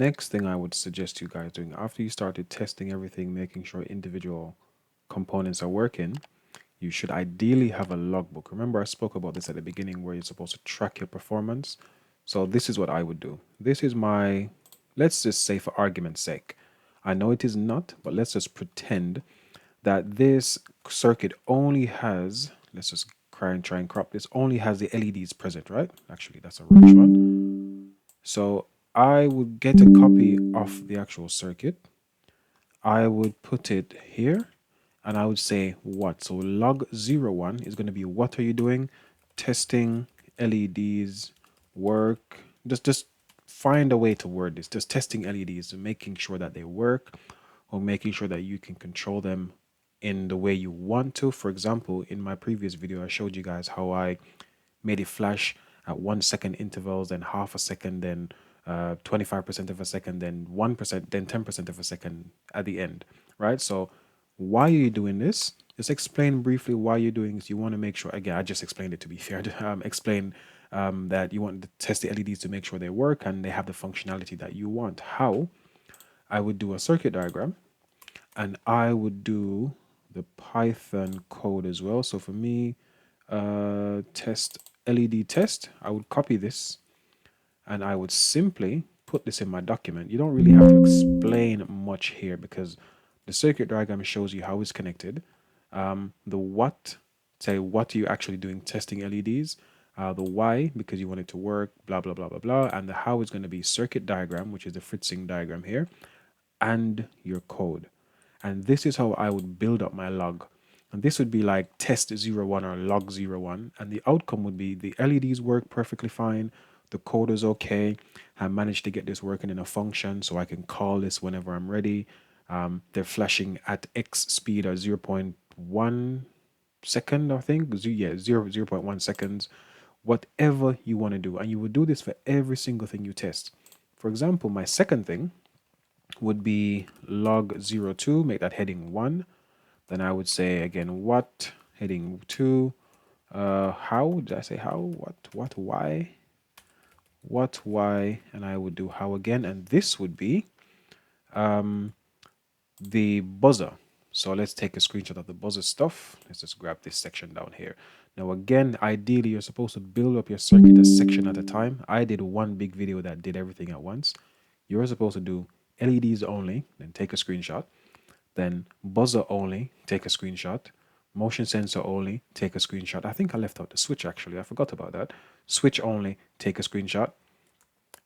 next thing I would suggest you guys doing after you started testing everything, making sure individual components are working, you should ideally have a logbook. Remember, I spoke about this at the beginning where you're supposed to track your performance. So this is what I would do. This is my, let's just say for argument's sake, I know it is not, but let's just pretend that this circuit only has, let's just try and crop this, only has the LEDs present, right? Actually, that's a rubbish one. So I would get a copy of the actual circuit. I would put it here and I would say what. So log 01 is going to be what are you doing? Testing LEDs work. Just find a way to word this. Just testing LEDs and making sure that they work or making sure that you can control them in the way you want to. For example, in my previous video, I showed you guys how I made it flash at 1 second intervals, then half a second, then 25% of a second, then 1%, then 10% of a second at the end, right? So why are you doing this? Just explain briefly why you're doing this. You want to make sure, again, I just explained it to be fair, explain that you want to test the LEDs to make sure they work and they have the functionality that you want. How? I would do a circuit diagram and I would do the Python code as well. So for me, test LED test, I would copy this and I would simply put this in my document. You don't really have to explain much here because the circuit diagram shows you how it's connected. The what, say what are you actually doing testing LEDs, the why, because you want it to work, blah, blah, blah, blah, blah, and the how is going to be circuit diagram, which is the Fritzing diagram here, and your code. And this is how I would build up my log. And this would be like test 01 or log 01. And the outcome would be the LEDs work perfectly fine. The code is okay. I managed to get this working in a function so I can call this whenever I'm ready. They're flashing at X speed or 0.1 second, I think. Yeah, 0.1 seconds. Whatever you want to do. And you would do this for every single thing you test. For example, my second thing would be log 02, make that heading 1. Then I would say again, what, heading 2, how, did I say how, what, why, and I would do how again, and this would be the buzzer. So let's take a screenshot of the buzzer stuff. Let's just grab this section down here. Now again, ideally you're supposed to build up your circuit a section at a time. I did one big video that did everything at once. You're supposed to do LEDs only, then take a screenshot. Then buzzer only, take a screenshot. Motion sensor only, take a screenshot. I think I left out the switch actually. I forgot about that. Switch only, take a screenshot.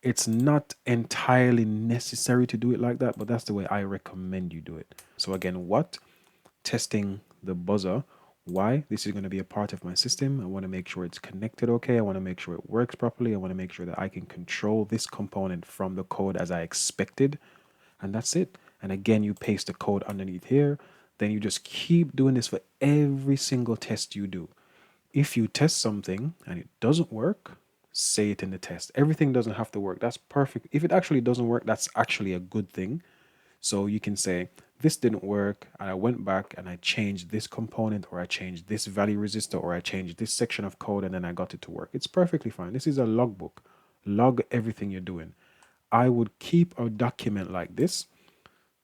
It's not entirely necessary to do it like that, but that's the way I recommend you do it. So again, what? Testing the buzzer. Why? This is going to be a part of my system. I want to make sure it's connected okay. I want to make sure it works properly. I want to make sure that I can control this component from the code as I expected. And that's it. And again, you paste the code underneath here. Then you just keep doing this for every single test you do. If you test something and it doesn't work, say it in the test. Everything doesn't have to work. That's perfect. If it actually doesn't work, that's actually a good thing. So you can say, this didn't work, and I went back and I changed this component, or I changed this value resistor, or I changed this section of code, and then I got it to work. It's perfectly fine. This is a logbook. Log everything you're doing. I would keep a document like this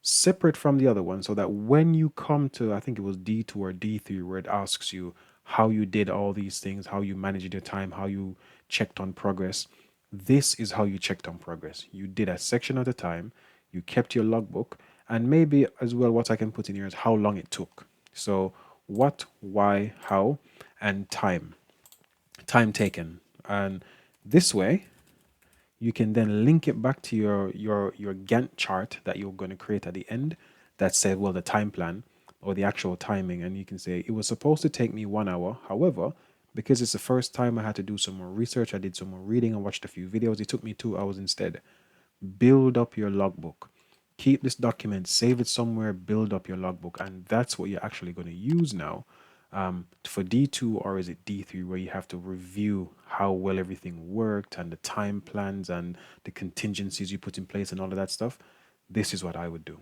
separate from the other one so that when you come to, I think it was D2 or D3, where it asks you how you did all these things, how you managed your time, how you checked on progress, this is how you checked on progress. You did a section at a time, you kept your logbook, and maybe as well what I can put in here is how long it took. So what, why, how, and time taken. And this way you can then link it back to your Gantt chart that you're going to create at the end that said, well, the time plan or the actual timing. And you can say it was supposed to take me 1 hour. However, because it's the first time I had to do some more research, I did some more reading and watched a few videos, it took me 2 hours instead. Build up your logbook. Keep this document, save it somewhere, build up your logbook. And that's what you're actually going to use now for D2, or is it D3, where you have to review how well everything worked and the time plans and the contingencies you put in place and all of that stuff. This is what I would do.